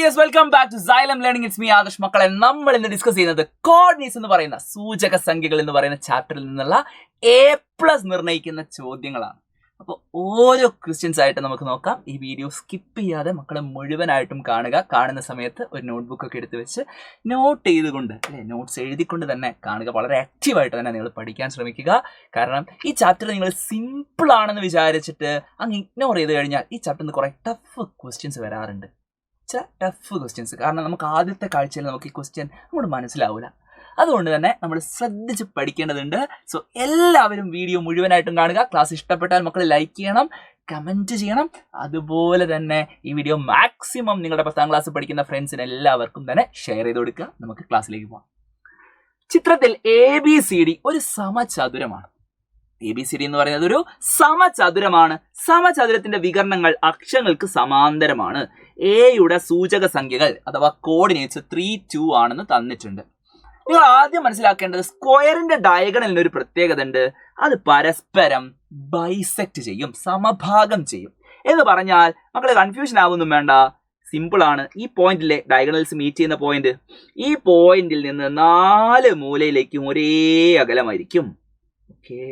Dears, welcome back to Xylem Learning. It's me Adarsh. മക്കളെ, നമ്മൾ ഇന്ന് ഡിസ്കസ് ചെയ്യുന്നത് കോർഡിനേറ്റ്സ് എന്ന് പറയുന്ന സൂചക സംഖ്യകൾ എന്ന് പറയുന്ന ചാപ്റ്ററിൽ നിന്നുള്ള A+ നിർണ്ണയിക്കുന്ന ചോദ്യങ്ങളാണ്. അപ്പോൾ ഓരോ ക്വസ്റ്റ്യൻസ് ആയിട്ട് നമുക്ക് നോക്കാം. ഈ വീഡിയോ സ്കിപ്പ് ചെയ്യാതെ മക്കളെ മുഴുവനായിട്ടും കാണുക. കാണുന്ന സമയത്ത് ഒരു നോട്ട്ബുക്കൊക്കെ എടുത്ത് വെച്ച് നോട്ട് ചെയ്തുകൊണ്ട് നോട്ട്സ് എഴുതിക്കൊണ്ട് തന്നെ കാണുക. വളരെ ആക്റ്റീവായിട്ട് തന്നെ നിങ്ങൾ പഠിക്കാൻ ശ്രമിക്കുക. കാരണം ഈ ചാപ്റ്റർ നിങ്ങൾ സിമ്പിൾ ആണെന്ന് വിചാരിച്ചിട്ട് അങ്ങ് ഇഗ്നോർ ചെയ്ത് കഴിഞ്ഞാൽ ഈ ചാപ്റ്ററിൽ കുറേ ടഫ് ക്വസ്റ്റ്യൻസ് വരാറുണ്ട്. Tough questions. കാരണം നമുക്ക് ആദ്യത്തെ കാഴ്ചയിൽ നമുക്ക് ഈ ക്വസ്റ്റ്യൻ അങ്ങോട്ട് മനസ്സിലാവില്ല. അതുകൊണ്ട് തന്നെ നമ്മൾ ശ്രദ്ധിച്ച് പഠിക്കേണ്ടതുണ്ട്. സോ എല്ലാവരും വീഡിയോ മുഴുവനായിട്ടും കാണുക. ക്ലാസ് ഇഷ്ടപ്പെട്ടാൽ മക്കൾ ലൈക്ക് ചെയ്യണം, കമൻറ്റ് ചെയ്യണം. അതുപോലെ തന്നെ ഈ വീഡിയോ മാക്സിമം നിങ്ങളുടെ 10ാം ക്ലാസ് പഠിക്കുന്ന ഫ്രണ്ട്സിന് എല്ലാവർക്കും തന്നെ ഷെയർ ചെയ്ത് കൊടുക്കുക. നമുക്ക് ക്ലാസ്സിലേക്ക് പോകാം. ചിത്രത്തിൽ ABCD ഒരു സമചതുരമാണ്. ABCD എന്ന് പറയുന്നത് ഒരു സമചതുരമാണ്. സമചതുരത്തിന്റെ വികരണങ്ങൾ അക്ഷങ്ങൾക്ക് സമാന്തരമാണ്. എയുടെ സൂചക സംഖ്യകൾ അഥവാ കോർഡിനേറ്റ്സ് 3, 2 ആണെന്ന് തന്നിട്ടുണ്ട്. നിങ്ങൾ ആദ്യം മനസ്സിലാക്കേണ്ടത് സ്ക്വയറിന്റെ ഡയഗണലിന് ഒരു പ്രത്യേകത ഉണ്ട്. അത് പരസ്പരം ബൈസെക്ട് ചെയ്യും, സമഭാഗം ചെയ്യും. എന്ന് പറഞ്ഞാൽ മക്കളെ കൺഫ്യൂഷൻ ആവുന്നും വേണ്ട. സിമ്പിൾ ആണ്. ഈ പോയിന്റിലെ ഡയഗണൽസ് മീറ്റ് ചെയ്യുന്ന പോയിന്റ്, ഈ പോയിന്റിൽ നിന്ന് 4 മൂലയിലേക്കും ഒരേ അകലമായിരിക്കും. ഓക്കെ,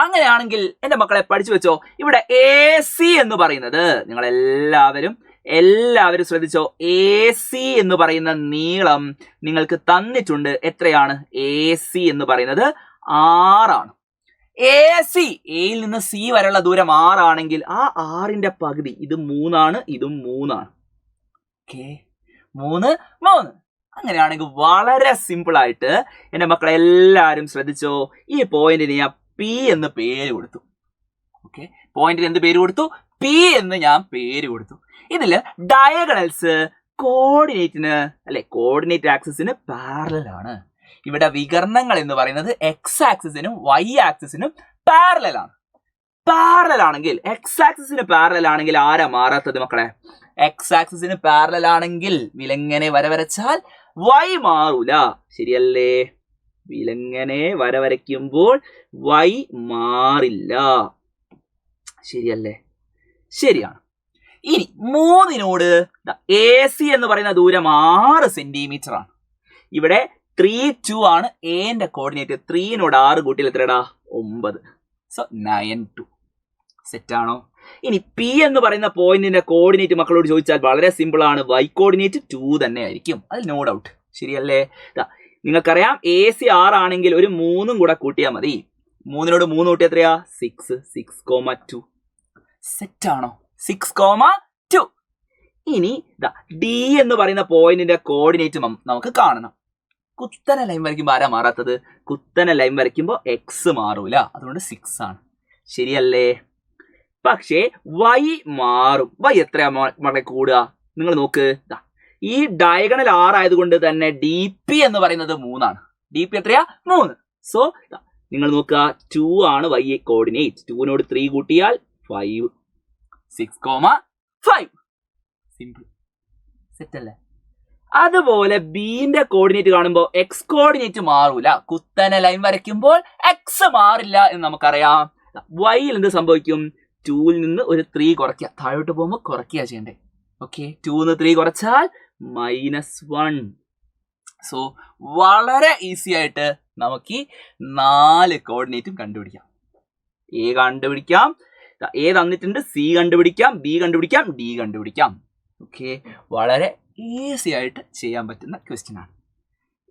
അങ്ങനെയാണെങ്കിൽ എന്റെ മക്കളെ പഠിച്ചു വെച്ചോ. ഇവിടെ AC എന്ന് പറയുന്നത് നിങ്ങൾ എല്ലാവരും ശ്രദ്ധിച്ചോ. AC എന്ന് പറയുന്ന നീളം നിങ്ങൾക്ക് തന്നിട്ടുണ്ട്. എത്രയാണ്? AC എന്ന് പറയുന്നത് 6 ആണ്. AC എയിൽ നിന്ന് C വരെയുള്ള ദൂരം 6 ആണെങ്കിൽ ആ 6ന്റെ പകുതി ഇത് 3 ആണ്, ഇതും 3 ആണ്. ഓക്കെ, 3, 3. അങ്ങനെയാണെങ്കിൽ വളരെ സിമ്പിൾ ആയിട്ട് എന്റെ മക്കളെ എല്ലാവരും ശ്രദ്ധിച്ചോ. ഈ പോയിന്റിന് ഞാൻ P എന്ന് പേര് കൊടുത്തു. ഓക്കെ, പോയിന്റിന് എന്ത് പേര് കൊടുത്തു? P എന്ന് ഞാൻ പേര് കൊടുത്തു. ഇതില് ഡയഗണൽസ് കോർഡിനേറ്റ് ആക്സിസിന് പാരലൽ ആണ്. ഇവിടെ വികരണങ്ങൾ എന്ന് പറയുന്നത് X ആക്സിസിനും Y ആക്സിസിനും പാരലൽ ആണ്. പാരലൽ ആണെങ്കിൽ X ആക്സിസിന് പാരലൽ ആണെങ്കിൽ ആരാ മാറാത്തത് മക്കളെ? X ആക്സിസിന് പാരലൽ ആണെങ്കിൽ വിലങ്ങനെ വരച്ചാൽ Y മാറൂല. ശരിയല്ലേ? വിലങ്ങനെ വരയ്ക്കുമ്പോൾ Y മാറില്ല. ശരിയല്ലേ? ശരിയാണ്. ഇനി 3നോട് AC എന്ന് പറയുന്ന ദൂരം 6 സെന്റിമീറ്റർ ആണ്. ഇവിടെ 3, 2 ആണ് എന്റെ കോർഡിനേറ്റ്. 3നോട് 6 കൂട്ടിയിൽ എത്രടാ? 9. സോ 9, 2. സെറ്റ് ആണോ? ഇനി P എന്ന് പറയുന്ന പോയിന്റിന്റെ കോർഡിനേറ്റ് മക്കളോട് ചോദിച്ചാൽ വളരെ സിമ്പിൾ ആണ്. Y കോർഡിനേറ്റ് 2 തന്നെ ആയിരിക്കും. അതിൽ നോ ഡൗട്ട്. ശരിയല്ലേ? നിങ്ങൾക്കറിയാം AC 6 ആണെങ്കിൽ ഒരു 3ഉം കൂടെ കൂട്ടിയാൽ മതി. 3നോട് 3 കൂട്ടി എത്രയാ? 6, 6,2. സെറ്റ് ആണോ? 6,2. ഇനി D എന്ന് പറയുന്ന പോയിന്റിന്റെ കോർഡിനേറ്റ് നമുക്ക് കാണണം. കുത്തനെ ലൈൻ വരയ്ക്കുമ്പോൾ ആരാ മാറാത്തത്? കുത്തനെ ലൈൻ വരയ്ക്കുമ്പോൾ X മാറൂല. അതുകൊണ്ട് 6 ആണ്. ശരിയല്ലേ? പക്ഷേ Y മാറും. Y എത്രയാ മക്കളെ കൂടുക? നിങ്ങൾ നോക്ക്. ഈ ഡയഗണൽ 6 ആയതുകൊണ്ട് തന്നെ DP എന്ന് പറയുന്നത് 3 ആണ്. DP എത്രയാ? 3. സോ നിങ്ങൾ നോക്കുക, 2 ആണ് Y കോർഡിനേറ്റ്. 2നോട് 3 കൂട്ടിയാൽ 5, 6,5. സിമ്പിൾ. സെറ്റ് അല്ലേ? അതുപോലെ ബിന്റെ കോർഡിനേറ്റ് കാണുമ്പോൾ X കോർഡിനേറ്റ് മാറൂല. കുത്തനെ ലൈൻ വരയ്ക്കുമ്പോൾ X മാറില്ല എന്ന് നമുക്കറിയാം. Yയിൽ എന്ത് സംഭവിക്കും? 2ൽ നിന്ന് ഒരു 3 കുറയ്ക്കുക. താഴോട്ട് പോകുമ്പോൾ കുറയ്ക്കുക ചെയ്യണ്ടേ? ഓക്കെ, 2ന്ന് 3 കുറച്ചാൽ -1. സോ വളരെ ഈസി ആയിട്ട് നമുക്ക് ഈ 4 കോർഡിനേറ്റും കണ്ടുപിടിക്കാം. A കണ്ടുപിടിക്കാം, A തന്നിട്ടുണ്ട്, C കണ്ടുപിടിക്കാം, B കണ്ടുപിടിക്കാം, D കണ്ടുപിടിക്കാം. ഓക്കെ, വളരെ ഈസി ആയിട്ട് ചെയ്യാൻ പറ്റുന്ന ക്വസ്റ്റ്യൻ ആണ്.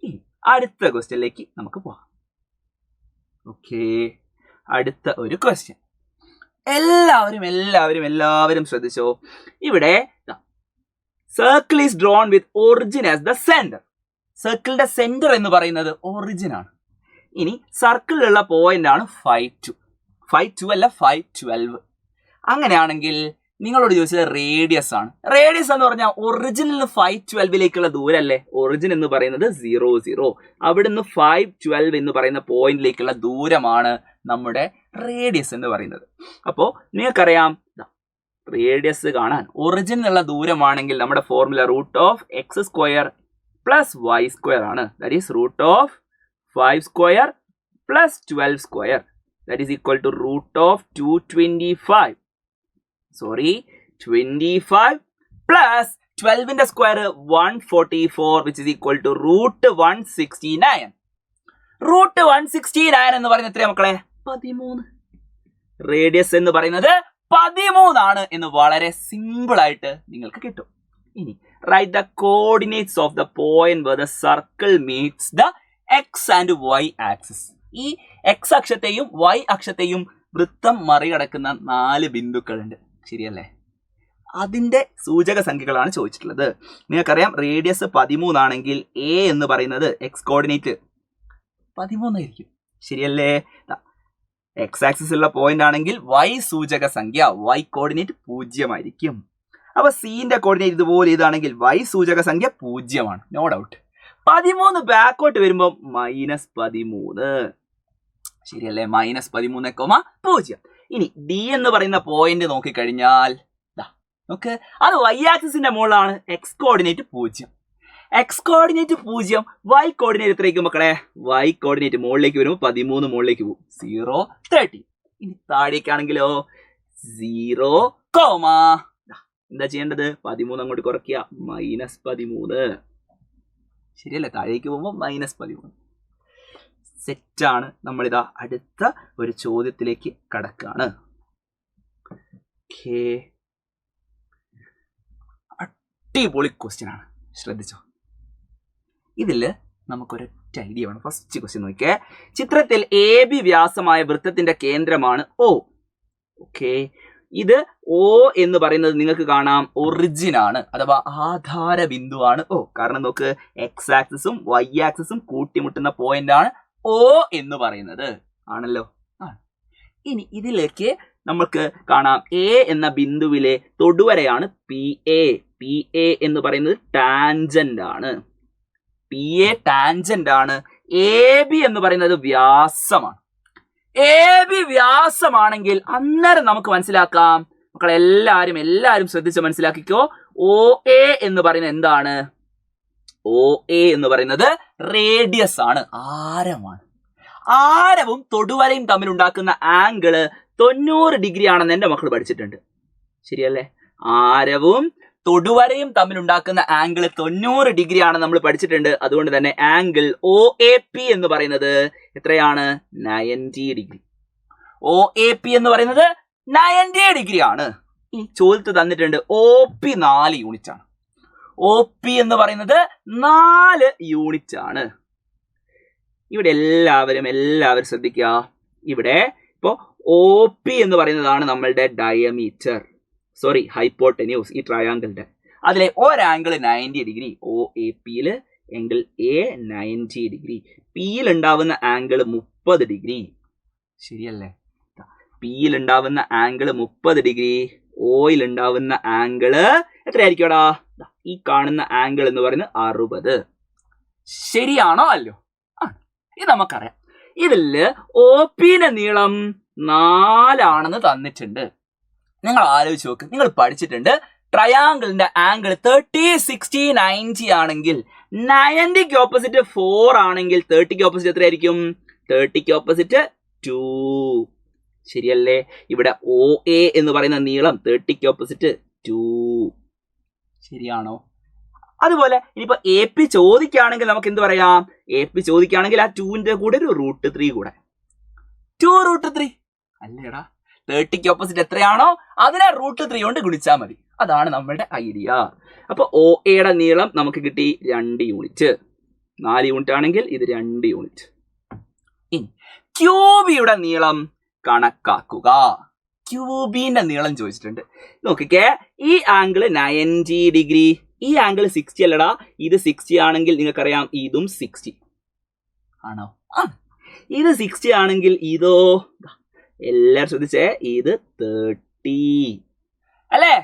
ഇനി അടുത്ത ക്വസ്റ്റ്യനിലേക്ക് നമുക്ക് പോവാം. ഓക്കെ, അടുത്ത ഒരു ക്വസ്റ്റ്യൻ. എല്ലാവരും ശ്രദ്ധിച്ചോ. ഇവിടെ circle is drawn with origin as the centre. സർക്കിളിന്റെ സെന്റർ എന്ന് പറയുന്നത് ഒറിജിൻ ആണ്. ഇനി സർക്കിളിലുള്ള പോയിന്റ് ആണ് 5, 2 അല്ല 5, 12. അങ്ങനെയാണെങ്കിൽ നിങ്ങളോട് ചോദിച്ചത് റേഡിയസ് ആണ്. റേഡിയസ് എന്ന് പറഞ്ഞാൽ ഒറിജിനിൽ നിന്ന് 5, 12ലേക്കുള്ള ദൂരല്ലേ? ഒറിജിൻ എന്ന് പറയുന്നത് 0, 0. അവിടുന്ന് 5, 12 എന്ന് പറയുന്ന പോയിന്റിലേക്കുള്ള ദൂരമാണ് നമ്മുടെ റേഡിയസ് എന്ന് പറയുന്നത്. അപ്പോൾ നിങ്ങൾക്കറിയാം, റേഡിയസ് കാണാൻ ഒറിജിൻ എന്നുള്ള ദൂരമാണെങ്കിൽ നമ്മുടെ ഫോർമുല √(x² + y² ആണ്. That is √(5² + 12². That is equal to √(225). 25 plus 12ന്റെ square 144 which is equal to √169. √169 എന്ന് പറയുന്നത് എത്രയാ മക്കളെ? 13. റേഡിയസ് എന്ന് പറയുന്നത് 13 ആണ് എന്ന് വളരെ സിമ്പിൾ ആയിട്ട് നിങ്ങൾക്ക് കിട്ടും. ഇനി write the coordinates of the point where the circle meets the X and Y axis. ഈ എക്സ് അക്ഷത്തെയും വൈ അക്ഷത്തെയും വൃത്തം മറികടക്കുന്ന 4 ബിന്ദുക്കളുണ്ട്. ശരിയല്ലേ? അതിന്റെ സൂചക സംഖ്യകളാണ് ചോദിച്ചിട്ടുള്ളത്. നിങ്ങൾക്കറിയാം റേഡിയസ് 13 ആണെങ്കിൽ എ എന്ന് പറയുന്നത് എക്സ് കോർഡിനേറ്റ് 13 ആയിരിക്കും. ശരിയല്ലേ? എക്സ് ആക്സിസ് ഉള്ള പോയിന്റ് ആണെങ്കിൽ വൈ സൂചക സംഖ്യ വൈ കോർഡിനേറ്റ് 0 ആയിരിക്കും. അപ്പൊ സിന്റെ കോർഡിനേറ്റ് ഇതുപോലെ ഇതാണെങ്കിൽ വൈ സൂചക സംഖ്യ 0 ആണ്, നോ ഡൗട്ട്. 13 ബാക്കോട്ട് വരുമ്പോൾ -13. ശരിയല്ലേ? -13,0. ഇനി ഡി എന്ന് പറയുന്ന പോയിന്റ് നോക്കിക്കഴിഞ്ഞാൽ നോക്ക്, അത് വൈ ആക്സിസിന്റെ മുകളിലാണ്. X coordinate 0. X coordinate 0, Y coordinate എത്രയായിരിക്കും മക്കളെ? വൈ കോർഡിനേറ്റ് മുകളിലേക്ക് വരുമ്പോൾ 13 മുകളിലേക്ക് പോകും, 0, 30. ഇനി താഴേക്കാണെങ്കിലോ 0, എന്താ ചെയ്യേണ്ടത്? 13 അങ്ങോട്ട് കുറയ്ക്കുക, -13. ശരിയല്ലേ? താഴേക്ക് പോകുമ്പോൾ -13. സെറ്റാണ്. നമ്മളിതാ അടുത്ത ഒരു ചോദ്യത്തിലേക്ക് കടക്കാണ്. അടിപൊളി ക്വസ്റ്റ്യൻ ആണ്, ശ്രദ്ധിച്ചോ. ഇതില് നമുക്കൊരൊറ്റ ഐഡിയ വേണം. ഫസ്റ്റ് ക്വസ്റ്റ്യൻ നോക്കിയേ. ചിത്രത്തിൽ എ ബി വ്യാസമായ വൃത്തത്തിന്റെ കേന്ദ്രമാണ് O. ഓക്കെ, ഇത് O എന്ന് പറയുന്നത് നിങ്ങൾക്ക് കാണാം ഒറിജിൻ ആണ്, അഥവാ ആധാര ബിന്ദുവാണ് O. കാരണം നോക്ക്, എക്സ് ആക്സിസും വൈ ആക്സിസും കൂട്ടിമുട്ടുന്ന പോയിന്റ് ആണ് O എന്ന് പറയുന്നത്. ആണല്ലോ? ഇനി ഇതിലേക്ക് നമുക്ക് കാണാം എ എന്ന ബിന്ദുവിലെ തൊടുവരയാണ് PA. PA എന്ന് പറയുന്നത് ടാൻജന്റ് ആണ്. PA ടാൻജന്റ് ആണ്. AB എന്ന് പറയുന്നത് വ്യാസമാണ്. AB വ്യാസമാണെങ്കിൽ അന്നേരം നമുക്ക് മനസ്സിലാക്കാം മക്കളെ, എല്ലാരും ശ്രദ്ധിച്ച് മനസ്സിലാക്കിക്കോ. OA എന്ന് പറയുന്നത് എന്താണ്? OA എന്ന് പറയുന്നത് റേഡിയസ് ആണ്, ആരമാണ്. ആരവും തൊടുവരയും തമ്മിൽ ഉണ്ടാക്കുന്ന ആംഗിള് 90 ഡിഗ്രി ആണെന്ന് എന്റെ മക്കൾ പഠിച്ചിട്ടുണ്ട്. ശരിയല്ലേ? ആരവും തൊടുവരയും തമ്മിൽ ഉണ്ടാക്കുന്ന ആംഗിൾ 90 ഡിഗ്രി ആണെന്ന് നമ്മൾ പഠിച്ചിട്ടുണ്ട്. അതുകൊണ്ട് തന്നെ ആംഗിൾ OAP എന്ന് പറയുന്നത് എത്രയാണ്? 90 ഡിഗ്രി. OAP എന്ന് പറയുന്നത് 90 ഡിഗ്രി ആണ്. ഈ ചോദ്യത്തിൽ തന്നിട്ടുണ്ട് OP 4 യൂണിറ്റ് ആണ്. OP എന്ന് പറയുന്നത് 4 യൂണിറ്റ് ആണ്. ഇവിടെ എല്ലാവരും ശ്രദ്ധിക്കുക. ഇവിടെ ഇപ്പോ OP എന്ന് പറയുന്നതാണ് നമ്മളുടെ ഡയമീറ്റർ, സോറി ഹൈപ്പോട്ടന്യൂസ്, ഈ ട്രയാങ്കിളിന്റെ. അതിലെ ഒരാംഗിൾ 90 ഡിഗ്രി. OAPയില് ആംഗിൾ A 90 ഡിഗ്രി. പിയിൽ ഉണ്ടാവുന്ന ആംഗിൾ 30 ഡിഗ്രി. ശരിയല്ലേ? പിയിൽ ഉണ്ടാവുന്ന ആംഗിൾ 30 ഡിഗ്രി. ഓയിൽ ഉണ്ടാവുന്ന ആംഗിള് എത്രയായിരിക്കുംടാ? ഈ കാണുന്ന ആംഗിൾ എന്ന് പറയുന്നത് 60. ശരിയാണോ അല്ലോ? ഇത് നമുക്കറിയാം. ഇതില് OPന്റെ നീളം 4 ആണെന്ന് തന്നിട്ടുണ്ട്. നിങ്ങൾ ആലോചിച്ച് നോക്ക്, നിങ്ങൾ പഠിച്ചിട്ടുണ്ട് ട്രയാങ്കിളിന്റെ ആംഗിൾ 30, 60, 90 ആണെങ്കിൽ 90ക്ക് ഓപ്പോസിറ്റ് 4 ആണെങ്കിൽ 30ക്ക് ഓപ്പോസിറ്റ് എത്രയായിരിക്കും? 30ക്ക് ഓപ്പോസിറ്റ് 2. ശരിയല്ലേ? ഇവിടെ OA എന്ന് പറയുന്ന നീളം 30ക്ക് ഓപ്പോസിറ്റ് 2. ശരിയാണോ? അതുപോലെ ഇനിയിപ്പോ AP ചോദിക്കുകയാണെങ്കിൽ നമുക്ക് എന്ത് പറയാം? AP ചോദിക്കുകയാണെങ്കിൽ ആ 2ന്റെ കൂടെ ഒരു √3 കൂടെ. 2√3 അല്ലേടാ? 30ക്ക് ഓപ്പോസിറ്റ് എത്രയാണോ അതിനെ √3 കൊണ്ട് ഗുണിച്ചാൽ മതി. അതാണ് നമ്മളുടെ ഐഡിയ. അപ്പൊ OAയുടെ നീളം നമുക്ക് കിട്ടി 2 യൂണിറ്റ്. 4 യൂണിറ്റ് ആണെങ്കിൽ ഇത് 2 യൂണിറ്റ്. ഇനി QBയുടെ നീളം കണക്കാക്കുക. QBന്റെ നീളം ചോദിച്ചിട്ടുണ്ട്. നോക്കിക്കേ, ഈ ആംഗിൾ 90 ഡിഗ്രി, ഈ ആംഗിൾ 60 അല്ലടാ. ഇത് 60 ആണെങ്കിൽ നിങ്ങൾക്കറിയാം ഇതും 60 ആണോ? ഇത് 60 ആണെങ്കിൽ ഇതോ, എല്ലാരും ശ്രദ്ധിച്ചേ, ഇത് 30 അല്ലേ?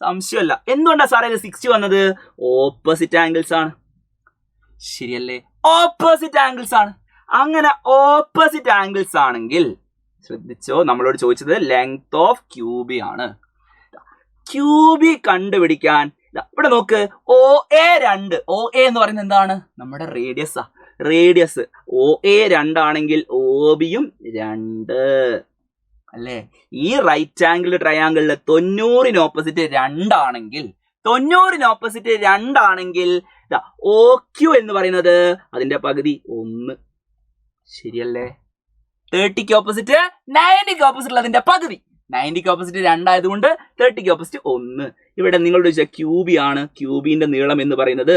സംശയമല്ല. എന്തുകൊണ്ടാ സാറേ ഇത് 60 വന്നത്? ഓപ്പോസിറ്റ് ആംഗിൾസ് ആണ്. ശരിയല്ലേ? ഓപ്പോസിറ്റ് ആംഗിൾസ് ആണ്. അങ്ങനെ ഓപ്പോസിറ്റ് ആംഗിൾസ് ആണെങ്കിൽ ശ്രദ്ധിച്ചോ, നമ്മളോട് ചോദിച്ചത് ലെങ്ത് ഓഫ് QB ആണ്. QB കണ്ടുപിടിക്കാൻ ഇവിടെ നോക്ക്, OA2. OA എന്ന് പറയുന്നത് എന്താണ്? നമ്മുടെ റേഡിയസ്. റേഡിയസ് OA 2 ആണെങ്കിൽ OBയും 2 അല്ലേ? ഈ റൈറ്റ് ആംഗിൾ ട്രയാങ്കിളില് 90ന് ഓപ്പോസിറ്റ് 2 ആണെങ്കിൽ 90 ഓപ്പോസിറ്റ് 2 ആണെങ്കിൽ OQ എന്ന് പറയുന്നത് അതിന്റെ പകുതി 1. ശരിയല്ലേ? 30 ഓപ്പോസിറ്റ് 90 ഓപ്പോസിറ്റ് അതിന്റെ പകുതി. 90 ഓപ്പോസിറ്റ് 2 ആയതുകൊണ്ട് 30 ഓപ്പോസിറ്റ് 1. ഇവിടെ നിങ്ങളുടെ ചോദിച്ചാൽ ക്യൂബി ആണ്. ക്യൂബിന്റെ നീളം എന്ന് പറയുന്നത്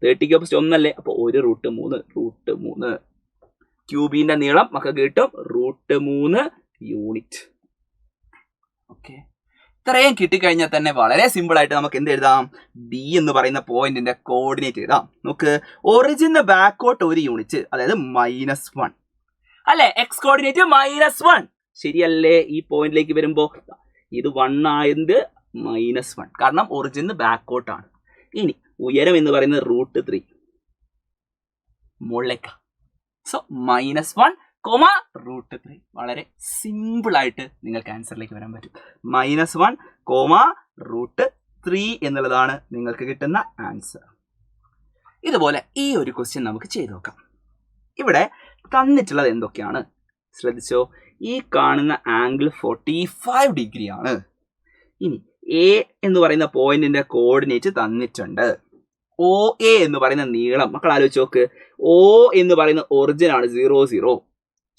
30 ഓപ്പോസിറ്റ് 1 അല്ലേ? അപ്പൊ 1√3 ക്യൂബിന്റെ നീളം മക്കൾക്ക് കിട്ടും √3 യൂണിറ്റ്. ഓക്കെ, ഇത്രയും കിട്ടിക്കഴിഞ്ഞാൽ തന്നെ വളരെ സിമ്പിൾ ആയിട്ട് നമുക്ക് എന്ത് എഴുതാം? ബി എന്ന് പറയുന്ന പോയിന്റിന്റെ കോർഡിനേറ്റ് എഴുതാം. നമുക്ക് ഒറിജിന് ബാക്കോട്ട് 1 യൂണിറ്റ്, അതായത് -1 അല്ലെ? എക്സ് കോർഡിനേറ്റ് -1 ശരിയല്ലേ? ഈ പോയിന്റിലേക്ക് വരുമ്പോ ഇത് 1 ആയത് -1, കാരണം ഒറിജിന് ബാക്കോട്ടാണ്. ഇനി ഉയരം എന്ന് പറയുന്നത് √3 മുകളിലേക്ക്. സോ -1, √3. വളരെ സിമ്പിൾ ആയിട്ട് നിങ്ങൾക്ക് ആൻസറിലേക്ക് വരാൻ പറ്റും. -1, √3 എന്നുള്ളതാണ് നിങ്ങൾക്ക് കിട്ടുന്ന ആൻസർ. ഇതുപോലെ ഈ ഒരു ക്വസ്റ്റ്യൻ നമുക്ക് ചെയ്തു നോക്കാം. ഇവിടെ തന്നിട്ടുള്ളത് എന്തൊക്കെയാണ് ശ്രദ്ധിച്ചോ? ഈ കാണുന്ന ആംഗിൾ 45 ഡിഗ്രി ആണ്. ഇനി എ എന്ന് പറയുന്ന പോയിന്റിന്റെ കോർഡിനേറ്റ് തന്നിട്ടുണ്ട്. OA എന്ന് പറയുന്ന നീളം മക്കൾ ആലോചിച്ച് നോക്ക്. O എന്ന് പറയുന്ന ഒറിജിൻ ആണ് 0,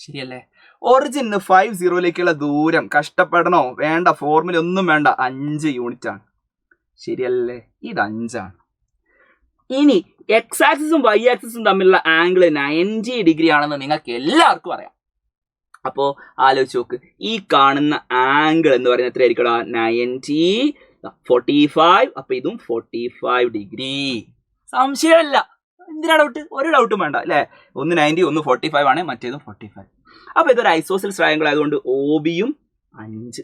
ശരിയല്ലേ? ഒറിജിന് 50ലേക്കുള്ള ദൂരം കഷ്ടപ്പെടണോ? വേണ്ട, ഫോർമുല ഒന്നും വേണ്ട, 5 യൂണിറ്റ് ആണ്. ശരിയല്ലേ? ഇത് 5 ആണ്. ഇനി എക്സ് ആക്സിസും വൈ ആക്സിസും തമ്മിലുള്ള ആംഗിൾ 90 ഡിഗ്രി ആണെന്ന് നിങ്ങൾക്ക് എല്ലാവർക്കും അറിയാം. അപ്പോ ആലോചിച്ച് നോക്ക്, ഈ കാണുന്ന ആംഗിൾ എന്ന് പറയുന്നത് എത്രയായിരിക്കടാ? 90, 45. അപ്പൊ ഇതും 45 ഡിഗ്രി. സംശയമില്ല. എന്തിനാ ഡൗട്ട്? ഒരു ഡൗട്ടും വേണ്ട അല്ലെ? ഒന്ന് 90, ഒന്ന് 45 ആണ്, മറ്റേതും 45. അപ്പൊ ഇതൊരു ഐസോസെൽസ് ട്രയാങ്കിൾ ആയതുകൊണ്ട് OBയും 5.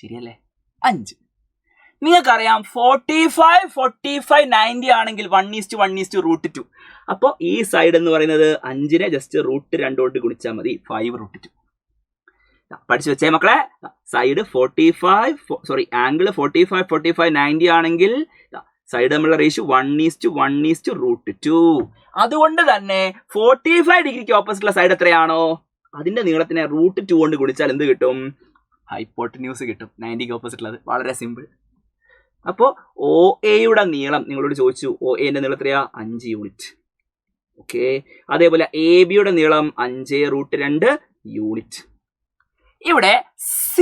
ശരിയല്ലേ? 5. നിങ്ങൾക്കറിയാം 45, 45, 90 ആണെങ്കിൽ 1:1:√2. അപ്പോൾ ഈ സൈഡ് എന്ന് പറയുന്നത് 5നെ ജസ്റ്റ് √2 കൊണ്ട് ഗുണിച്ചാൽ മതി, 5√2. പഠിച്ചു വെച്ചേ മക്കളെ. സൈഡ് 45, ആംഗിൾ 45, 45, 90 ആണെങ്കിൽ സൈഡ് തമ്മിലുള്ള റേഷ്യോ 1:1:√2. അതുകൊണ്ട് തന്നെ 45 ഡിഗ്രിക്ക് ഓപ്പോസിറ്റുള്ള സൈഡ് എത്രയാണോ അതിന്റെ നീളത്തിനെ √2 കൊണ്ട് ഗുണിച്ചാൽ എന്ത് കിട്ടും? ഹൈപ്പോട്ടന്യൂസ് കിട്ടും. 90ക്ക് ഓപ്പോസിറ്റുള്ളത്. വളരെ സിമ്പിൾ. അപ്പോൾ OAയുടെ നീളം നിങ്ങളോട് ചോദിച്ചു. OAന്റെ നീളം എത്രയാ? 5 യൂണിറ്റ്. ഓക്കെ, അതേപോലെ ABയുടെ നീളം 5√2 യൂണിറ്റ്. ഇവിടെ C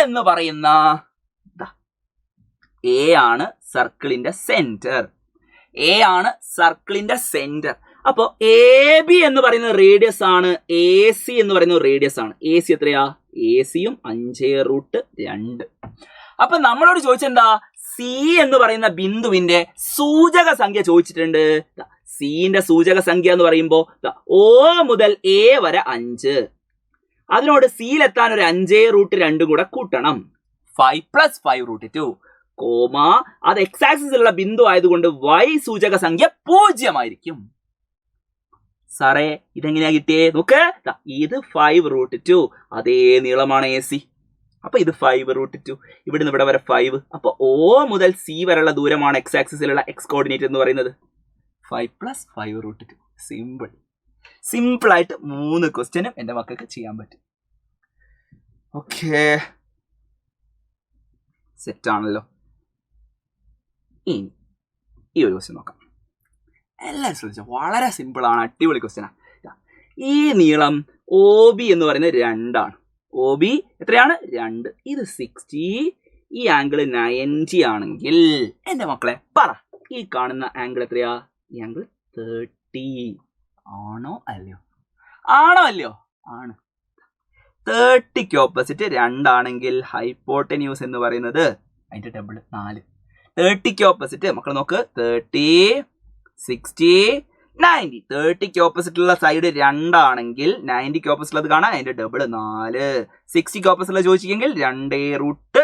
എന്ന് പറയുന്ന A ആണ് സർക്കിളിന്റെ സെന്റർ. A ആണ് സർക്കിളിന്റെ സെന്റർ. അപ്പോൾ AB എന്ന് പറയുന്ന റേഡിയസ് ആണ്, AC എന്ന് പറയുന്ന റേഡിയസ് ആണ്. AC എത്രയാ? ACയും 5√2. അപ്പൊ നമ്മളോട് ചോദിച്ചെന്താ? C എന്ന് പറയുന്ന ബിന്ദുവിന്റെ സൂചക സംഖ്യ ചോദിച്ചിട്ടുണ്ട്. സിന്റെ സൂചക സംഖ്യ എന്ന് പറയുമ്പോൾ O മുതൽ A വരെ 5. അതിനോട് സിയിലെത്താൻ ഒരു 5√2 കൂടെ കൂട്ടണം. 5 + 5√2, അത് എക്സ് ആക്സിസിലുള്ള ബിന്ദു ആയതുകൊണ്ട് y സൂചക സംഖ്യ 0 ആയിരിക്കും. സാറേ ഇതെങ്ങനെയാ കിട്ടിയേ? നോക്ക്, ഇത് 5√2, അതേ നീളമാണ് AC. അപ്പൊ ഇത് 5√2, ഇവിടുന്ന് ഇവിടെ വരെ 5. അപ്പൊ O മുതൽ C വരെയുള്ള ദൂരമാണ് എക്സ് ആക്സിസിലുള്ള എക്സ് കോർഡിനേറ്റ് എന്ന് പറയുന്നത്. 5 + 5√2. സിമ്പിൾ ആയിട്ട് 3 ക്വസ്റ്റ്യനും എന്റെ മക്കൾക്ക് ചെയ്യാൻ പറ്റും. ഓക്കെ, സെറ്റ് ആണല്ലോ. ഇനി ഈ ഒരു ക്വസ്റ്റ്യൻ നോക്കാം. എല്ലാവരും ശ്രദ്ധിച്ചോ, വളരെ സിമ്പിൾ ആണ്, അടിപൊളി ക്വസ്റ്റ്യനാണ്. ഈ നീളം OB എന്ന് പറയുന്നത് 2 ആണ്. OB എത്രയാണ്? 2. ഇത് 60, ഈ ആംഗിൾ 90 ആണെങ്കിൽ എന്റെ മക്കളെ പറ, ഈ കാണുന്ന ആംഗിൾ എത്രയാ? ഈ ആംഗിൾ 30 ആണോ അല്ലയോ? ആണോ അല്ലയോ? ആണ്. 30ക്ക് ഓപ്പോസിറ്റ് 2 ആണെങ്കിൽ ഹൈപ്പോട്ടന്യൂസ് എന്ന് പറയുന്നത് അതിന്റെ ഡബിൾ 4. 30ക്ക് ഓപ്പോസിറ്റ് മക്കൾ നോക്ക്, 30, 60, 90. 30ക്ക് ഓപ്പോസിറ്റുള്ള സൈഡ് 2 ആണെങ്കിൽ 90ക്ക് ഓപ്പോസിറ്റ് അത് കാണാൻ അതിന്റെ ഡബിൾ 4. 60ക്ക് ഓപ്പോസിറ്റുള്ള ചോദിച്ചെങ്കിൽ 2√3.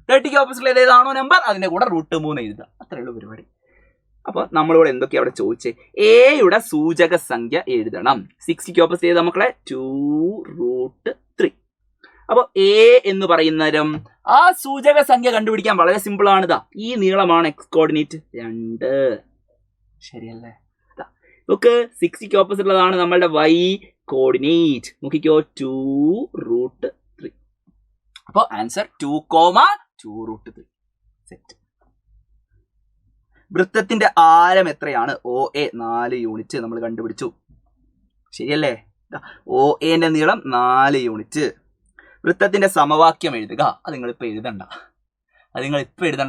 30ക്ക് ഓപ്പോസിറ്റ് ഏതാണോ നമ്പർ അതിന്റെ കൂടെ √3 എഴുതുക. അത്രയുള്ള പരിപാടി. അപ്പൊ നമ്മളിവിടെ എന്തൊക്കെയാ അവിടെ ചോദിച്ചേ? എയുടെ സൂചക സംഖ്യ എഴുതണം. 60ക്ക് ഓപ്പോസിറ്റ് ചെയ്ത മക്കളെ 2√3. അപ്പൊ A എന്ന് പറയുന്നരം ആ സൂചക സംഖ്യ കണ്ടുപിടിക്കാൻ വളരെ സിമ്പിൾ ആണിതാ. ഈ നീളമാണ് എക്സ് കോർഡിനേറ്റ് 2. ശരിയല്ലേ? നോക്ക്, 60ക്ക് ഓപ്പോസിറ്റ് ഉള്ളതാണ് നമ്മളുടെ y കോർഡിനേറ്റ്. നോക്കിക്കോ, 2√3. അപ്പൊ ആൻസർ 2,2√3. സെറ്റ്. വൃത്തത്തിന്റെ ആരം എത്രയാണ്? OA 4 യൂണിറ്റ് നമ്മൾ കണ്ടുപിടിച്ചു. ശരിയല്ലേ? OAന്റെ നീളം 4 യൂണിറ്റ്. വൃത്തത്തിന്റെ സമവാക്യം എഴുതുക. അത് നിങ്ങളിപ്പോൾ എഴുതണ്ട.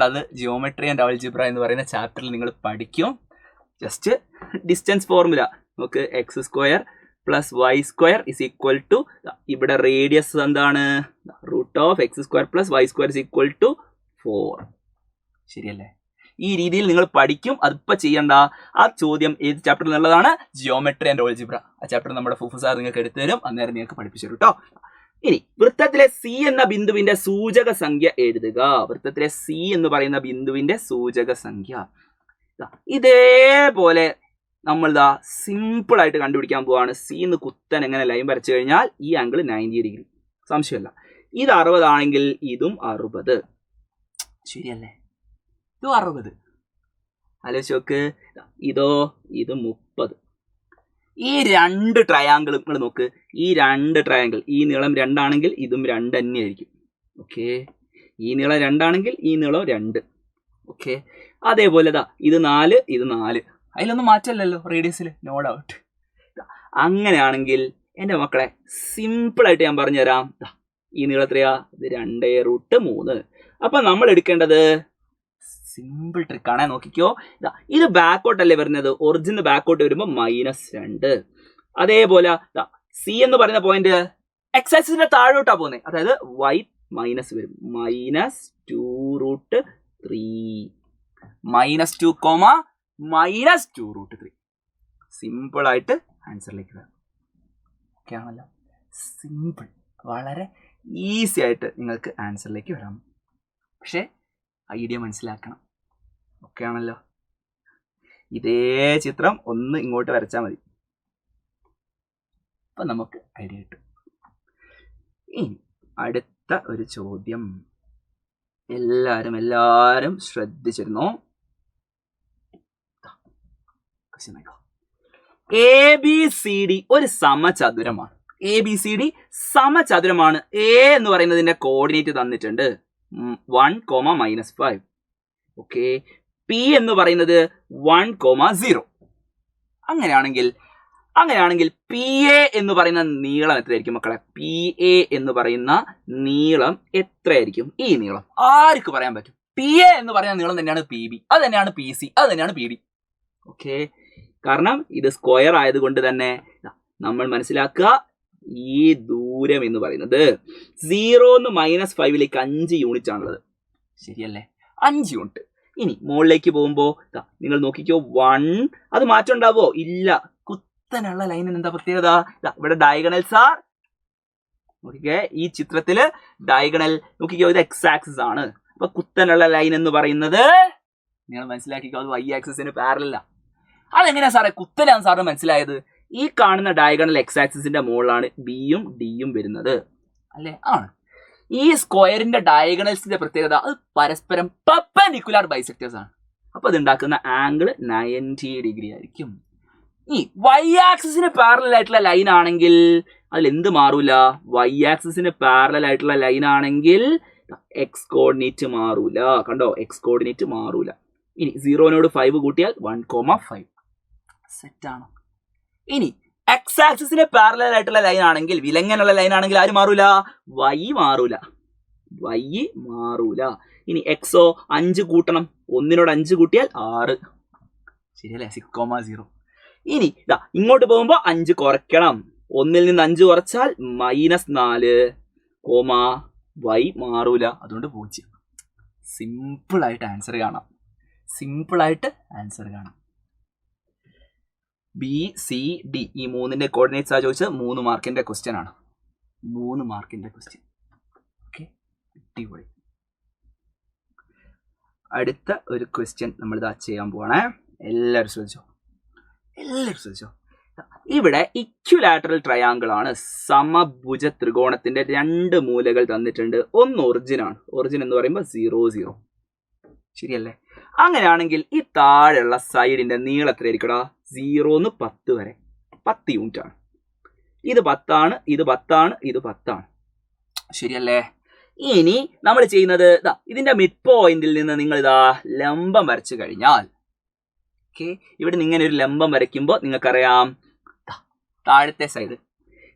അത് ജിയോമെട്രി ആൻഡ് ആൾജിബ്ര എന്ന് പറയുന്ന ചാപ്റ്ററിൽ നിങ്ങൾ പഠിക്കും. ജസ്റ്റ് ഡിസ്റ്റൻസ് ഫോർമുല നമുക്ക് x² + y² = ഇവിടെ റേഡിയസ് എന്താണ്? √x² + y² = 4. ശരിയല്ലേ? ഈ രീതിയിൽ നിങ്ങൾ പഠിക്കും. അതിപ്പോൾ ചെയ്യണ്ട. ആ ചോദ്യം ഏത് ചാപ്റ്ററിൽ നിന്നുള്ളതാണ്? Geometry and algebra. ആ ചാപ്റ്റർ നമ്മുടെ ഫുഫു സാർ നിങ്ങൾക്ക് എടുത്തു തരും. അന്നേരം നിങ്ങൾക്ക് പഠിപ്പിച്ചു തരും കേട്ടോ. ഇനി വൃത്തത്തിലെ C എന്ന ബിന്ദുവിന്റെ സൂചക സംഖ്യ എഴുതുക. വൃത്തത്തിലെ C എന്ന് പറയുന്ന ബിന്ദുവിന്റെ സൂചക സംഖ്യ ഇതേപോലെ നമ്മൾ സിമ്പിൾ ആയിട്ട് കണ്ടുപിടിക്കാൻ പോവാണ്. C എന്ന് കുത്തൻ എങ്ങനെ ലൈൻ വരച്ചു കഴിഞ്ഞാൽ ഈ ആംഗിൾ 90 ഡിഗ്രി, സംശയമല്ല. ഇത് 60 ആണെങ്കിൽ ഇതും 60. ശരിയല്ലേ? ഇത് 60. ആലോചിച്ച് നോക്ക്. ഇത് 30. ഈ 2 ട്രയാങ്കിളും നിങ്ങൾ നോക്ക്. ഈ 2 ട്രയാങ്കിൾ, ഈ നീളം 2 ആണെങ്കിൽ ഇതും 2 തന്നെയായിരിക്കും. ഓക്കെ, ഈ നീളം 2 ആണെങ്കിൽ ഈ നീളം 2. ഓക്കെ, അതേപോലെ ഇത് 4, ഇത് 4. അതിലൊന്നും മാറ്റമല്ലല്ലോ റേഡിയസിൽ, നോ ഡൗട്ട്. അങ്ങനെയാണെങ്കിൽ എൻ്റെ മക്കളെ സിമ്പിളായിട്ട് ഞാൻ പറഞ്ഞുതരാം. ഈ നീളം എത്രയാ? ഇത് 2√3. അപ്പം നമ്മൾ എടുക്കേണ്ടത് സിമ്പിൾ ട്രിക്കാണേ. നോക്കിക്കോ, ഇത് ബാക്കോട്ടല്ലേ വരുന്നത്. ഒറിജിനൽ ബാക്കോട്ട് വരുമ്പോൾ -2. അതേപോലെ C എന്ന് പറയുന്ന പോയിന്റ് x ആക്സിസിന്റെ താഴോട്ടാ പോകുന്നത്. അതായത് y മൈനസ് വരും. -2√3 -2, -2√3. സിമ്പിൾ ആയിട്ട് ആൻസറിലേക്ക് വരാം. ഓക്കെ ആണല്ലോ? സിമ്പിൾ, വളരെ ഈസി ആയിട്ട് നിങ്ങൾക്ക് ആൻസറിലേക്ക് വരാം. പക്ഷേ ഐഡിയ മനസ്സിലാക്കണം. ഓക്കെ ആണല്ലോ? ഇതേ ചിത്രം ഒന്ന് ഇങ്ങോട്ട് വരച്ചാൽ മതി. അപ്പം നമുക്ക് ഐഡിയ കിട്ടും. ഇനി അടുത്ത ഒരു ചോദ്യം. എല്ലാവരും ശ്രദ്ധിച്ചിരുന്നോ? ABCD ഒരു സമചതുരമാണ്. ABCD സമചതുരമാണ്. A എന്ന് പറയുന്നതിന്റെ കോർഡിനേറ്റ് തന്നിട്ടുണ്ട് 1, -5. ഓക്കെ, P എന്ന് പറയുന്നത് 1, 0. അങ്ങനെയാണെങ്കിൽ PA എന്ന് പറയുന്ന നീളം എത്രയായിരിക്കും മക്കളെ? PA എന്ന് പറയുന്ന നീളം എത്രയായിരിക്കും? ഈ നീളം ആർക്ക് പറയാൻ പറ്റും? PA എന്ന് പറയുന്ന നീളം തന്നെയാണ് PB, അത് തന്നെയാണ് PC, അത് തന്നെയാണ് PD. ഓക്കെ, കാരണം ഇത് സ്ക്വയർ ആയതുകൊണ്ട് തന്നെ നമ്മൾ മനസ്സിലാക്കുക, ഈ ദൂരം എന്ന് പറയുന്നത് 0 നിന്ന് -5ലേക്ക് 5 യൂണിറ്റ് ആണുള്ളത്. ശരിയല്ലേ? 5 യൂണിറ്റ്. ഇനി മുകളിലേക്ക് പോകുമ്പോൾ നിങ്ങൾ നോക്കിക്കോ, 1. അത് മാറ്റം ഉണ്ടാവോ? ഇല്ല. കുത്തനുള്ള ലൈനിന് എന്താ പ്രത്യേകത? ഇവിടെ ഡയഗണൽസ് ആർ. നോക്കിക്കേ, ഈ ചിത്രത്തില് ഡയഗണൽ നോക്കിക്കോ, ഇത് x ആക്സിസ് ആണ്. അപ്പൊ കുത്തനുള്ള ലൈൻ എന്ന് പറയുന്നത് നിങ്ങൾ മനസ്സിലാക്കിക്കോ, അത് y ആക്സിസിന് പാരലല്ല. അതെങ്ങനെയാ സാറേ കുത്തനാണ് സാറിന് മനസ്സിലായത്? ഈ കാണുന്ന ഡയഗണൽ x ആക്സിസിന്റെ മുകളിലാണ് B-യും D-യും വരുന്നത് അല്ലേ? ആണ്. ഈ സ്ക്വയറിന്റെ ഡയഗണൽസിന്റെ പ്രത്യേകത അത് പരസ്പരം പെർപെൻഡിക്കുലർ ബൈസെക്ടേഴ്സ് ആണ്. അപ്പൊ അത് ഉണ്ടാക്കുന്ന ആംഗിൾ 90 ഡിഗ്രി ആയിരിക്കും. ഈ y ആക്സിസിന് പാരലൽ ആയിട്ടുള്ള ലൈൻ ആണെങ്കിൽ അതിൽ എന്ത് മാറൂല? y ആക്സിസിന് പാരലൽ ആയിട്ടുള്ള ലൈൻ ആണെങ്കിൽ x കോർഡിനേറ്റ് മാറൂല. കണ്ടോ, x കോർഡിനേറ്റ് മാറൂല. ഇനി 0നോട് 5 കൂട്ടിയാൽ 1, 5. സെറ്റാണ്. ഇനി x ആക്സിസിന് പാരലൽ ആയിട്ടുള്ള ലൈൻ ആണെങ്കിൽ, വിലങ്ങനുള്ള ലൈൻ ആണെങ്കിൽ ആര് മാറൂല? y മാറൂല. ഇനി xോ 5 കൂട്ടണം. 1നോട് 5 കൂട്ടിയാൽ 6. ശരിയല്ലേ? 6, 0. ഇനി ഇങ്ങോട്ട് പോകുമ്പോൾ 5 കുറയ്ക്കണം. 1ൽ നിന്ന് 5 കുറച്ചാൽ -4, y മാറൂല. അതുകൊണ്ട് 0. സിമ്പിൾ ആയിട്ട് ആൻസർ കാണാം. BCD ഈ 3ന്റെ കോർഡിനേറ്റ്സ് ആ ചോദിച്ചത്. 3 മാർക്കിന്റെ ക്വസ്റ്റ്യൻ ആണ്. 3 മാർക്കിന്റെ ക്വസ്റ്റ്യൻ. ഓക്കെ, അടിപൊളി. അടുത്ത ഒരു ക്വസ്റ്റ്യൻ നമ്മൾ ചെയ്യാൻ പോവാണേ. എല്ലാവരും ശ്രദ്ധിച്ചോ. ഇവിടെ ഇക്വിലാറ്ററൽ ട്രയാങ്കിൾ ആണ്. സമഭുജ ത്രികോണത്തിന്റെ 2 മൂലകൾ തന്നിട്ടുണ്ട്. ഒന്ന് ഒറിജിൻ ആണ്. ഒറിജിൻ എന്ന് പറയുമ്പോൾ 0, 0. ശരിയല്ലേ? അങ്ങനെയാണെങ്കിൽ ഈ താഴെയുള്ള സൈഡിന്റെ നീളം എത്രയായിരിക്കടാ? 0 നിന്ന് 10 വരെ 10 യൂണിറ്റ് ആണ്. ഇത് 10 ആണ്, ഇത് 10 ആണ്, ഇത് 10 ആണ്. ശരിയല്ലേ? ഇനി നമ്മൾ ചെയ്യുന്നത് ഇതിന്റെ മിഡ് പോയിന്റിൽ നിന്ന് നിങ്ങൾ ലംബം വരച്ചു കഴിഞ്ഞാൽ ഓക്കെ, ഇവിടെ നിന്ന് ഇങ്ങനെ ഒരു ലംബം വരയ്ക്കുമ്പോൾ നിങ്ങൾക്കറിയാം താഴത്തെ സൈഡ്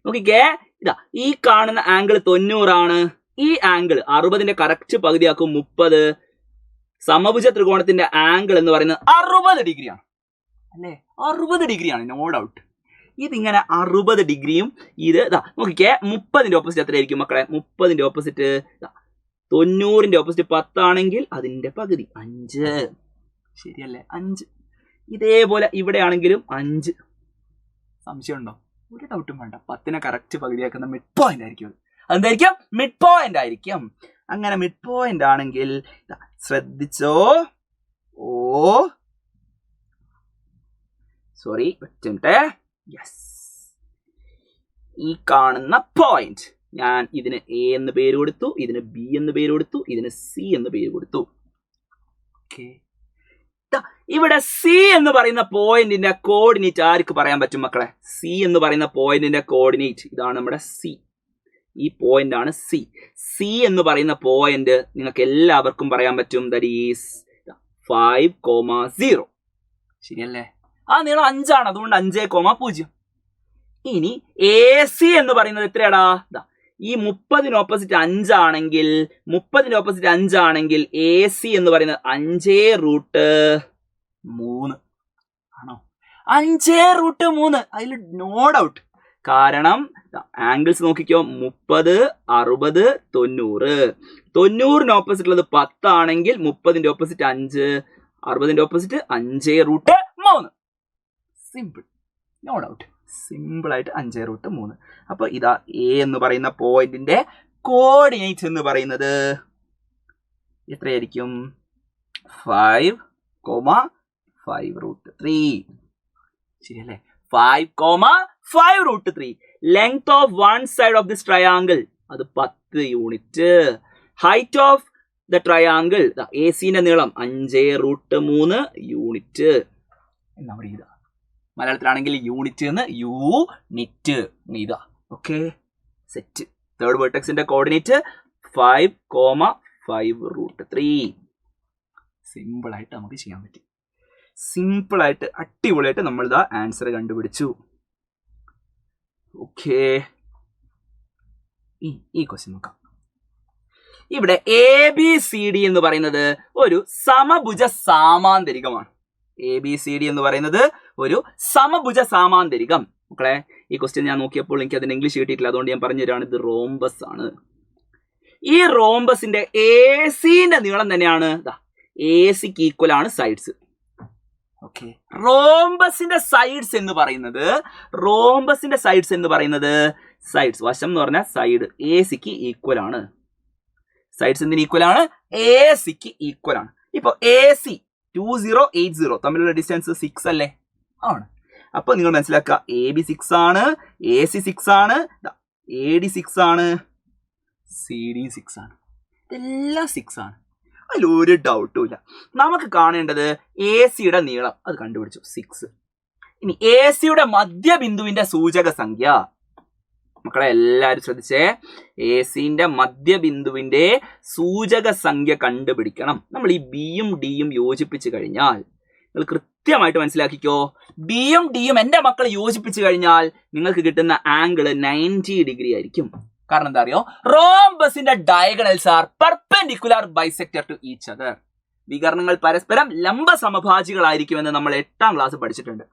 നോക്കിക്കേ, ഇതാ ഈ കാണുന്ന ആംഗിൾ 90 ഈ ആംഗിൾ 60ന്റെ കറക്റ്റ് പകുതിയാക്കും 30. സമഭുജ ത്രികോണത്തിന്റെ ആംഗിൾ എന്ന് പറയുന്നത് 60 ഡിഗ്രിയാണ് അല്ലേ, 60 ഡിഗ്രിയാണ്, നോ ഡൗട്ട്. ഇതിങ്ങനെ 60 ഡിഗ്രിയും ഇത് ഇതാ നോക്കിക്കേ, 30ന്റെ ഓപ്പോസിറ്റ് എത്രയായിരിക്കും മക്കളെ? 30ന്റെ ഓപ്പോസിറ്റ് 90ന്റെ ഓപ്പോസിറ്റ് 10 ആണെങ്കിൽ അതിന്റെ പകുതി 5, ശരിയല്ലേ? 5. ഇതേപോലെ ഇവിടെ ആണെങ്കിലും 5. സംശയമുണ്ടോ? ഒരു ഡൗട്ടും വേണ്ട, 10നെ കറക്റ്റ് പകുതിയാക്കുന്ന മിഡ് പോയിന്റ് ആയിരിക്കും. അതെന്തായിരിക്കും? മിഡ് പോയിന്റ് ആയിരിക്കും. അങ്ങനെ മിഡ് പോയിന്റ് ആണെങ്കിൽ ശ്രദ്ധിച്ചോ, സോറി യെസ്, ഈ കാണുന്ന പോയിന്റ് ഞാൻ ഇതിന് എ എന്ന് പേര് കൊടുത്തു, ഇതിന് ബി എന്ന് പേര് കൊടുത്തു, ഇതിന് സി എന്ന് പേര് കൊടുത്തു. ഓക്കെ, ഇവിടെ സി എന്ന് പറയുന്ന പോയിന്റിന്റെ കോർഡിനേറ്റ് ആർക്ക് പറയാൻ പറ്റും മക്കളെ? സി എന്ന് പറയുന്ന പോയിന്റിന്റെ കോർഡിനേറ്റ് ഇതാണ് നമ്മുടെ സി. ഈ പോയിന്റ് ആണ് സി. സി എന്ന് പറയുന്ന പോയിന്റ് നിങ്ങൾക്ക് എല്ലാവർക്കും പറയാൻ പറ്റും, ദാറ്റ് ഈസ് 5,0. ശരിയല്ലേ? ആ നീളം 5 ആണ്, അതുകൊണ്ട് 5,0. ഇനി എ സി എന്ന് പറയുന്നത് എത്രയാടാ? ഈ 30ന് ഓപ്പോസിറ്റ് 5 ആണെങ്കിൽ, 30ന് ഓപ്പോസിറ്റ് 5 ആണെങ്കിൽ എ സി എന്ന് പറയുന്നത് 5√3 ആണോ? 5√3, അതിൽ നോ ഡൗട്ട്. കാരണം ആംഗിൾസ് നോക്കിക്കോ, 30, 60, 90. 90ന് ഓപ്പോസിറ്റ് ഉള്ളത് 10 ആണെങ്കിൽ 30ന്റെ ഓപ്പോസിറ്റ് 5, 60ന്റെ opposite 5√3. Simple, no doubt, simple ആയിട്ട് 5√3. അപ്പൊ ഇതാ എ എന്ന് പറയുന്ന പോയിന്റിന്റെ കോർഡിനേറ്റ് എന്ന് പറയുന്നത് എത്രയായിരിക്കും? 5,5√3. ശരിയല്ലേ? 5,5√3. Length of one side of this triangle അത് 10 unit. Height of the triangle A സിന്റെ നീളം 5√3 യൂണിറ്റ്. നമ്മുടെ ഇതാ മലയാളത്തിലാണെങ്കിൽ യൂണിറ്റ് എന്ന് യൂണിറ്റ് ഇതാ. Okay, set. തേർഡ് വെർട്ടെക്സിന്റെ കോർഡിനേറ്റ് 5,5√3. സിമ്പിൾ ആയിട്ട് നമുക്ക് ചെയ്യാൻ പറ്റും. സിമ്പിൾ ആയിട്ട് അടിപൊളിയായിട്ട് നമ്മൾ ഇതാ ആൻസർ കണ്ടുപിടിച്ചു. ഓക്കെ, ഈ ക്വസ്റ്റ്യൻ നോക്കാം. ഇവിടെ എ ബി സി ഡി എന്ന് പറയുന്നത് ഒരു സമഭുജ സാമാന്തരികമാണ്. എ ബി സി ഡി എന്ന് പറയുന്നത് ഒരു സമഭുജ സാമാന്തരികം. മക്കളെ, ഈ ക്വസ്റ്റ്യൻ ഞാൻ നോക്കിയപ്പോൾ എനിക്ക് അതിന് ഇംഗ്ലീഷ് കിട്ടിയിട്ടില്ല, അതുകൊണ്ട് ഞാൻ പറഞ്ഞു തരാണ്. ഇത് റോംബസ് ആണ്. ഈ റോംബസിന്റെ എ സിന്റെ നീളം തന്നെയാണ് എ സിക്ക് ഈക്വൽ ആണ് സൈഡ്സ്. ഓക്കെ, റോംബസിന്റെ സൈഡ്സ് എന്ന് പറയുന്നത് സൈഡ്സ് വശം എന്ന് പറഞ്ഞാൽ സൈഡ് എ സിക്ക് ഈക്വൽ ആണ്. സൈഡ്സ് എന്തിന് ഈക്വൽ ആണ്? എ സിക്ക് ഈക്വൽ ആണ്. ഇപ്പൊ എ സി 2080 തമ്മിലുള്ള ഡിസ്റ്റൻസ് 6 അല്ലേ? ആണ്. അപ്പൊ നിങ്ങൾ മനസ്സിലാക്കുക, എ ബി 6 ആണ്, എ സി 6 ആണ്, എ ഡി 6 ആണ്, സി ഡി 6 ആണ്. ഇതെല്ലാം 6 ആണ്. അതിൽ ഒരു ഡൗട്ടും ഇല്ല. നമുക്ക് കാണേണ്ടത് എ സിയുടെ നീളം, അത് കണ്ടുപിടിച്ചു 6. ഇനി എ സിയുടെ മധ്യബിന്ദുവിന്റെ സൂചക സംഖ്യ. മക്കളെ എല്ലാവരും ശ്രദ്ധിച്ചേ, എ സിന്റെ മധ്യബിന്ദുവിന്റെ സൂചക സംഖ്യ കണ്ടുപിടിക്കണം. നമ്മൾ ഈ ബിയും ഡിയും യോജിപ്പിച്ച് കഴിഞ്ഞാൽ, നിങ്ങൾ കൃത്യമായിട്ട് മനസ്സിലാക്കിക്കോ, ബിയും ഡിയും എന്റെ മക്കൾ യോജിപ്പിച്ച് കഴിഞ്ഞാൽ നിങ്ങൾക്ക് കിട്ടുന്ന ആംഗിൾ 90 ഡിഗ്രി ആയിരിക്കും. കാരണം എന്താ അറിയോ? റോംബസിന്റെ diagonals are perpendicular bisector to each other. വികർണങ്ങൾ പരസ്പരം ലംബ സമഭാജികളായിരിക്കുമെന്ന് നമ്മൾ 8ാം ക്ലാസ് പഠിച്ചിട്ടുണ്ട്.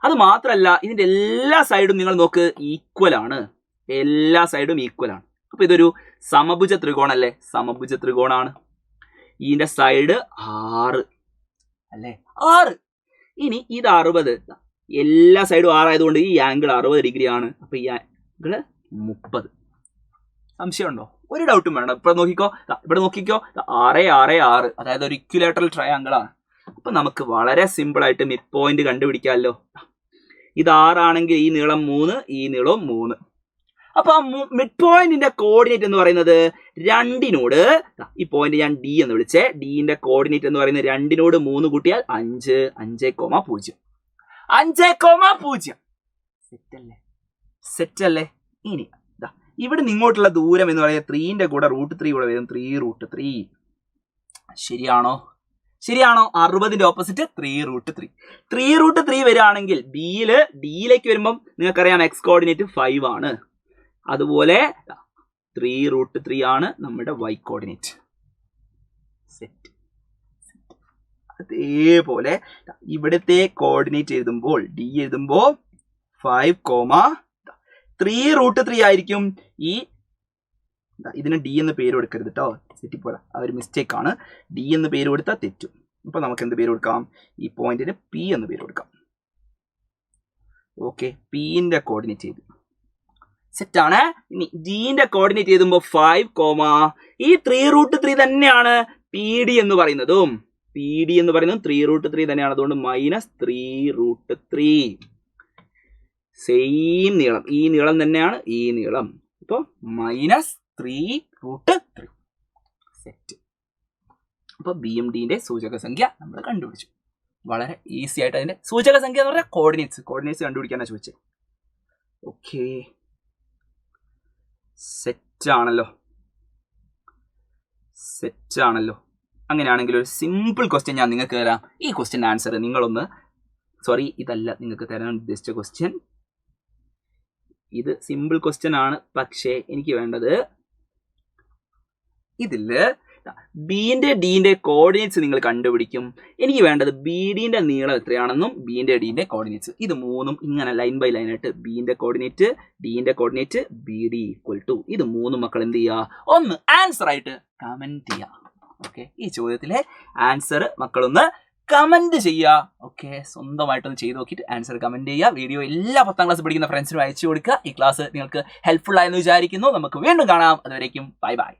അത് മാത്രമല്ല, ഇതിന്റെ എല്ലാ സൈഡും നിങ്ങൾ നോക്ക്, ഈക്വൽ ആണ്. എല്ലാ സൈഡും ഈക്വൽ ആണ്. അപ്പൊ ഇതൊരു സമഭുജ ത്രികോണല്ലേ? സമഭുജ ത്രികോണാണ്. ഇതിന്റെ സൈഡ് 6 അല്ലേ? 6. ഇനി ഇത് 60. എല്ലാ സൈഡും 6 ആയതുകൊണ്ട് ഈ ആംഗിൾ 60 ഡിഗ്രി ആണ്. അപ്പൊ ഈ ആംഗിൾ 30. സംശയമുണ്ടോ? ഒരു ഡൗട്ടും വേണം. ഇവിടെ നോക്കിക്കോ, 6, 6, 6, അതായത് ഒരു ഇക്വിലേറ്ററൽ ട്രയാങ്കിൾ ആണ്. അപ്പൊ നമുക്ക് വളരെ സിമ്പിൾ ആയിട്ട് മിഡ് പോയിന്റ് കണ്ടുപിടിക്കാമല്ലോ. ഇത് 6 ആണെങ്കിൽ ഈ നീളം 3, ഈ നീളവും 3. അപ്പൊ മിഡ് പോയിന്റിന്റെ കോർഡിനേറ്റ് എന്ന് പറയുന്നത് 2നോട്, ഈ പോയിന്റ് ഞാൻ ഡി എന്ന് വിളിച്ചേ, ഡിന്റെ കോർഡിനേറ്റ് എന്ന് പറയുന്നത് 2നോട് 3 കൂട്ടിയാൽ 5, 5,0. 5,0. സെറ്റ് അല്ലേ? ഇനി ഇവിടെ നിങ്ങോട്ടുള്ള ദൂരം എന്ന് പറയുന്നത് 3ന്റെ കൂടെ √3 കൂടെ വരും, 3√3. ശരിയാണോ? ശരിയാണോ? 60ന്റെ ഓപ്പോസിറ്റ് 3√3. 3√3 വരികയാണെങ്കിൽ ഡിയിലേക്ക് വരുമ്പം നിങ്ങൾക്കറിയാം എക്സ് കോർഡിനേറ്റ് 5 ആണ്. അതുപോലെ 3√3 ആണ് നമ്മുടെ y കോർഡിനേറ്റ്. സെറ്റ്. അതേപോലെ ഇവിടുത്തെ കോർഡിനേറ്റ് എഴുതുമ്പോൾ ഡി എഴുതുമ്പോൾ 5,3√3 ആയിരിക്കും. ഇതിന് ഡി എന്ന് പേര് കൊടുക്കരുത് കേട്ടോ, തെറ്റിപ്പോലെ, ആ ഒരു മിസ്റ്റേക്ക് ആണ്. ഡി എന്ന് പേര് കൊടുത്താൽ തെറ്റും. അപ്പൊ നമുക്ക് എന്ത് പേര് കൊടുക്കാം? ഈ പോയിന്റിന് പി എന്ന് പേര് കൊടുക്കാം. ഓക്കെ, പിന്റെ കോർഡിനേറ്റ് ചെയ്തു. സെറ്റാണ്. ഇനി ജിന്റെ കോർഡിനേറ്റ് എഴുതുമ്പോൾ 5, ഈ 3√3 തന്നെയാണ് പി ഡി എന്ന് പറയുന്നതും. പി ഡി എന്ന് പറയുന്നത് 3√3 തന്നെയാണ്. അതുകൊണ്ട് -3√3. സെയിം നീളം, ഈ നീളം തന്നെയാണ് ഈ നീളം. ഇപ്പൊ -3√3. സെറ്റ്. അപ്പൊ ബി എം ഡിന്റെ സൂചക സംഖ്യ നമ്മൾ കണ്ടുപിടിച്ചു. വളരെ ഈസി ആയിട്ട് അതിന്റെ സൂചക സംഖ്യ എന്ന് പറഞ്ഞാൽ കോർഡിനേറ്റ്സ് കണ്ടുപിടിക്കാനാണ് ചോദിച്ചത്. ഓക്കെ, സെറ്റാണല്ലോ. അങ്ങനെയാണെങ്കിൽ ഒരു സിമ്പിൾ ക്വസ്റ്റ്യൻ ഞാൻ നിങ്ങൾക്ക് തരാം. ഈ ക്വസ്റ്റ്യൻ ആൻസർ നിങ്ങളൊന്ന്, സോറി ഇതല്ല നിങ്ങൾക്ക് തരാൻ ഉദ്ദേശിച്ച ക്വസ്റ്റ്യൻ, ഇത് സിമ്പിൾ ക്വസ്റ്റ്യൻ ആണ്. പക്ഷേ എനിക്ക് വേണ്ടത് ഇതില് ബിന്റെ ഡിന്റെ കോർഡിനേറ്റ്സ് നിങ്ങൾ കണ്ടുപിടിക്കും. എനിക്ക് വേണ്ടത് ബി ഡിന്റെ നീളം എത്രയാണെന്നും ബിന്റെ ഡിന്റെ കോർഡിനേറ്റ്സ്, ഇത് മൂന്നും ഇങ്ങനെ ലൈൻ ബൈ ലൈൻ ആയിട്ട് ബിന്റെ കോർഡിനേറ്റ് ഡിന്റെ coordinate B D equal to, ഇത് മൂന്നും മക്കൾ എന്ത് ചെയ്യുക? ഒന്ന് ആൻസർ ആയിട്ട് കമന്റ് ചെയ്യുക. ഓക്കെ, ഈ ചോദ്യത്തിലെ ആൻസർ മക്കളൊന്ന് കമന്റ് ചെയ്യുക. ഓക്കെ, സ്വന്തമായിട്ടൊന്ന് ചെയ്ത് നോക്കിയിട്ട് ആൻസർ കമന്റ് ചെയ്യുക. വീഡിയോ എല്ലാ 10ാം ക്ലാസ് പഠിക്കുന്ന ഫ്രണ്ട്സിനും അയച്ചു കൊടുക്കുക. ഈ ക്ലാസ് നിങ്ങൾക്ക് ഹെൽപ്ഫുൾ ആയെന്ന് വിചാരിക്കുന്നു. നമുക്ക് വീണ്ടും കാണാം. അതുവരേക്കും ബൈ ബൈ.